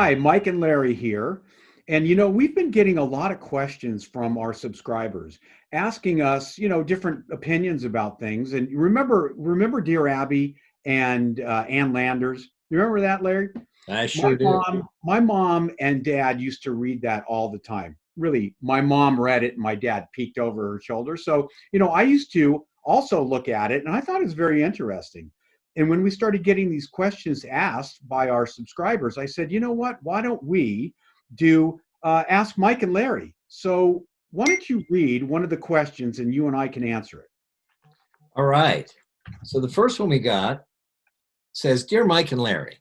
Hi, Mike and Larry here. And we've been getting a lot of questions from our subscribers asking us, different opinions about things. And remember Dear Abby and Ann Landers? You remember that, Larry? I My sure do. my mom and dad used to read that all the time. Really, my mom read it and my dad peeked over her shoulder. So, I used to also look at it and I thought it was very interesting. And when we started getting these questions asked by our subscribers, I said, you know what? Why don't we do Ask Mike and Larry? So, why don't you read one of the questions and you and I can answer it? All right. So the first one we got says, Dear Mike and Larry,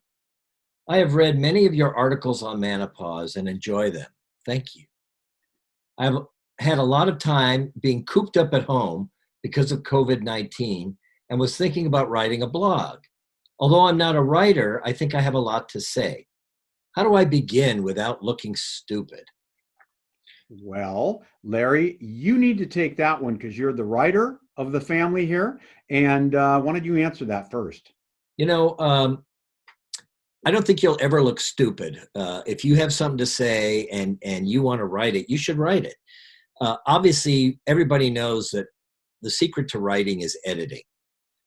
I have read many of your articles on menopause and enjoy them. Thank you. I've had a lot of time being cooped up at home because of COVID-19 and was thinking about writing a blog. Although I'm not a writer, I think I have a lot to say. How do I begin without looking stupid? Well, Larry, you need to take that one because you're the writer of the family here. And why don't you answer that first? You know, I don't think you'll ever look stupid. If you have something to say and you want to write it, you should write it. Obviously, everybody knows that the secret to writing is editing.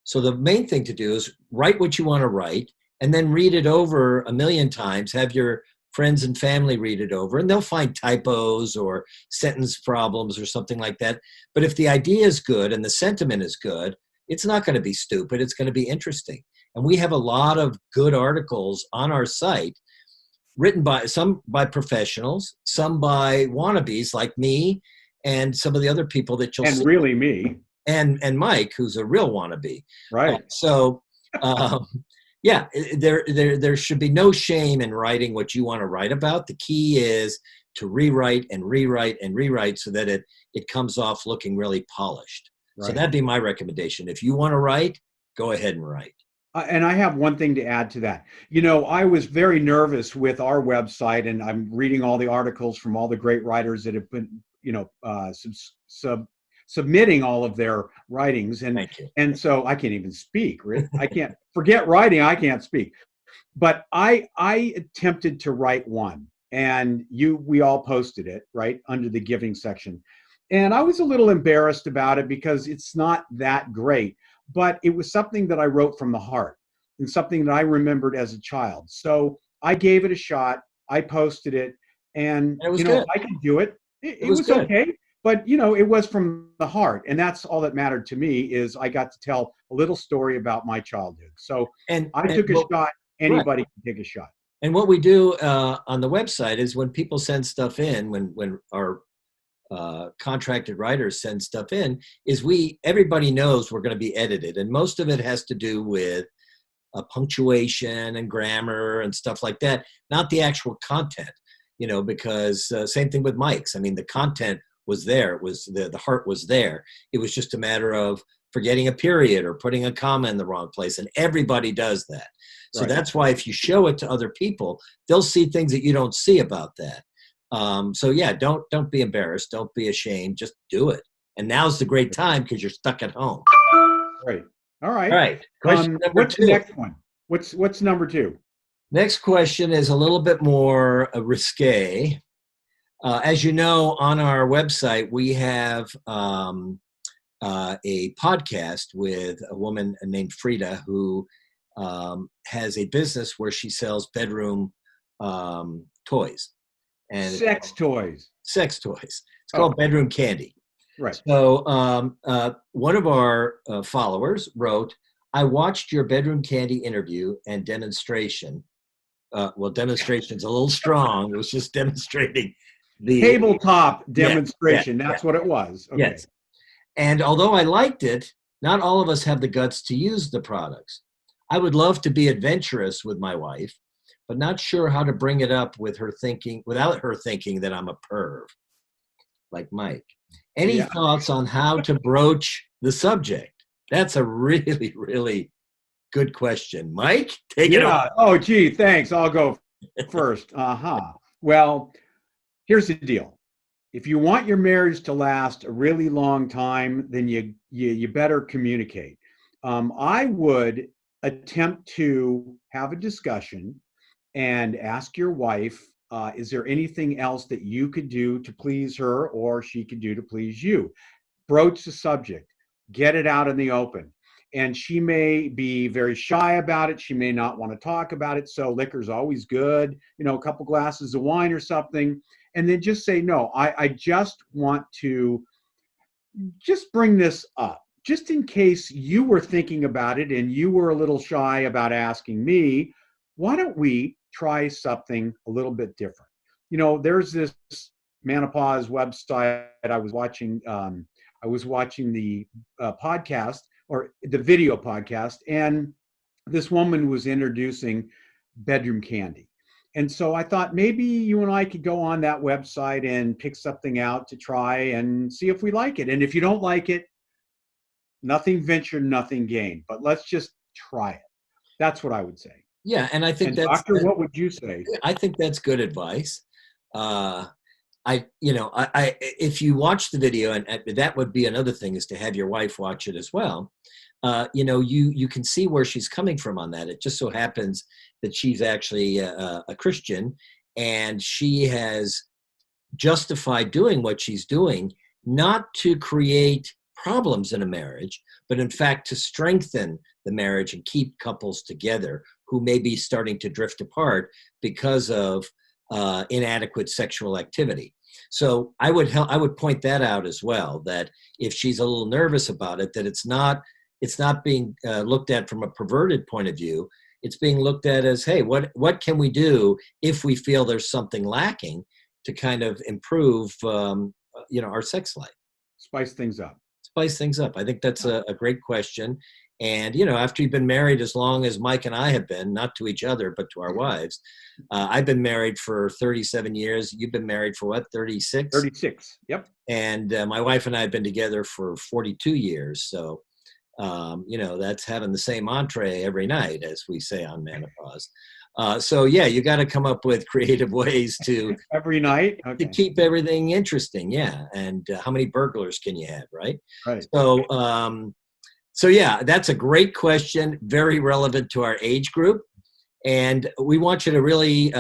So the main thing to do is write what you want to write and then read it over a million times. Have your friends and family read it over and they'll find typos or sentence problems or something like that. But if the idea is good and the sentiment is good, it's not going to be stupid. It's going to be interesting. And we have a lot of good articles on our site written by some by professionals, some by wannabes like me and some of the other people that you'll And see. really me, And Mike, who's a real wannabe. right? So um, yeah, there should be no shame in writing what you want to write about. The key is to rewrite and rewrite and rewrite so that it comes off looking really polished. So Right. that'd be my recommendation. If you want to write, go ahead and write. And I have one thing to add to that. I was very nervous with our website, and I'm reading all the articles from all the great writers that have been, submitting all of their writings, and Thank you. and so I can't even speak. Right? I can't forget writing. I can't speak. But I attempted to write one, and we all posted it right under the giving section, and I was a little embarrassed about it because it's not that great, but it was something that I wrote from the heart and something that I remembered as a child. So I gave it a shot. I posted it, and And it was good. I could do it. It, It it was was good. okay, but it was from the heart, and that's all that mattered to me. Is I got to tell a little story about my childhood. So I And took a shot. right. Anybody can take a shot. And what we do on the website is when people send stuff in, when our contracted writers send stuff in, is everybody knows we're going to be edited, and most of it has to do with punctuation and grammar and stuff like that, not the actual content. Because same thing with Mike's. I mean, the content was there. It was the heart was there. It was just a matter of forgetting a period or putting a comma in the wrong place, and everybody does that. So Right. that's why if you show it to other people, they'll see things that you don't see about that. So yeah, don't be embarrassed. Don't be ashamed. Just do it. And now's the great time because you're stuck at home. Great. All All right. right. Question number What's the two. next one? What's number two? Next question is a little bit more risque. As you know, on our website, we have a podcast with a woman named Frida who has a business where she sells bedroom toys and Sex toys. sex toys. It's called Oh, Bedroom Candy. right. So one of our followers wrote, I watched your Bedroom Candy interview and demonstration. Demonstration's a little strong. It was just demonstrating the, Tabletop yeah, yeah, demonstration. yeah, That's what it was. Okay. yes. And although I liked it, not all of us have the guts to use the products. I would love to be adventurous with my wife, but not sure how to bring it up without her thinking that I'm a perv, like Mike. Any Yeah. thoughts on how to broach the subject? That's a really, really good question. Mike, take it away. Yeah. Oh, gee, thanks. I'll go first. Uh-huh. Well, here's the deal. If you want your marriage to last a really long time, then you better communicate. I would attempt to have a discussion and ask your wife, is there anything else that you could do to please her or she could do to please you? Broach the subject, get it out in the open. And she may be very shy about it. She may not want to talk about it. So liquor's always good, a couple glasses of wine or something. And then just say, no, I just want to just bring this up. Just in case you were thinking about it and you were a little shy about asking me, why don't we try something a little bit different? There's this menopause website I was watching. I was watching the podcast or the video podcast, and this woman was introducing bedroom candy. And so I thought maybe you and I could go on that website and pick something out to try and see if we like it. And if you don't like it, nothing ventured, nothing gained. But let's just try it. That's what I would say. Yeah, and I think And that's Doctor, what would you say? I think that's good advice. If you watch the video, and that would be another thing, is to have your wife watch it as well. You can see where she's coming from on that. It just so happens that she's actually a Christian, and she has justified doing what she's doing, not to create problems in a marriage, but in fact to strengthen the marriage and keep couples together who may be starting to drift apart because of inadequate sexual activity. So I would point that out as well, that if she's a little nervous about it, that it's not being looked at from a perverted point of view. It's being looked at as, hey, what can we do if we feel there's something lacking to kind of improve our sex life? Spice things up. Spice things up. I think that's a great question. And, after you've been married as long as Mike and I have been, not to each other, but to our wives, I've been married for 37 years. You've been married for what, 36? 36, yep. And my wife and I have been together for 42 years. So, that's having the same entree every night, as we say on Menopause. So, yeah, you got to come up with creative ways to every night to keep everything interesting. Yeah. And how many burglars can you have? Right. Right. So yeah, that's a great question. Very relevant to our age group. And we want you to really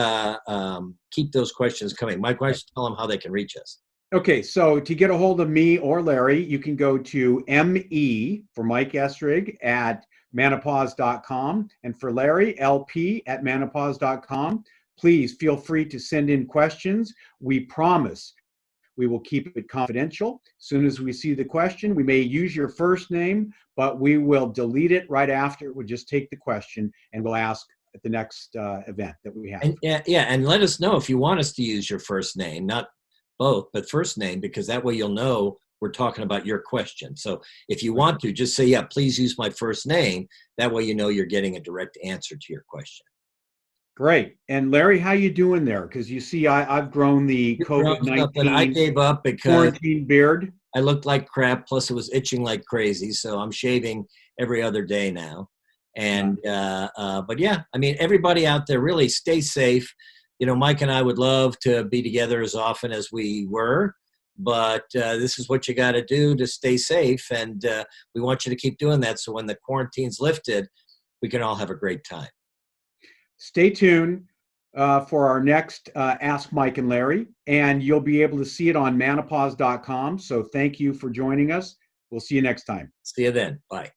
keep those questions coming. Mike, why don't you tell them how they can reach us? Okay, so to get a hold of me or Larry, you can go to ME for Mike Estrig at manopause.com, and for Larry, LP at manopause.com. Please feel free to send in questions. We promise we will keep it confidential. As soon as we see the question, we may use your first name, but we will delete it right after. We'll just take the question and we'll ask at the next event that we have. And, and let us know if you want us to use your first name, not both, but first name, because that way you'll know we're talking about your question. So if you want to, just say, yeah, please use my first name. That way you know you're getting a direct answer to your question. Great. And Larry, how you doing there? Because you see, I've grown the COVID-19 I gave up because quarantine beard. I looked like crap, plus it was itching like crazy. So I'm shaving every other day now. And but yeah, I mean, everybody out there, really stay safe. Mike and I would love to be together as often as we were, but this is what you got to do to stay safe. And we want you to keep doing that. So when the quarantine's lifted, we can all have a great time. Stay tuned for our next Ask Mike and Larry, and you'll be able to see it on manopause.com. So thank you for joining us. We'll see you next time. See you then. Bye.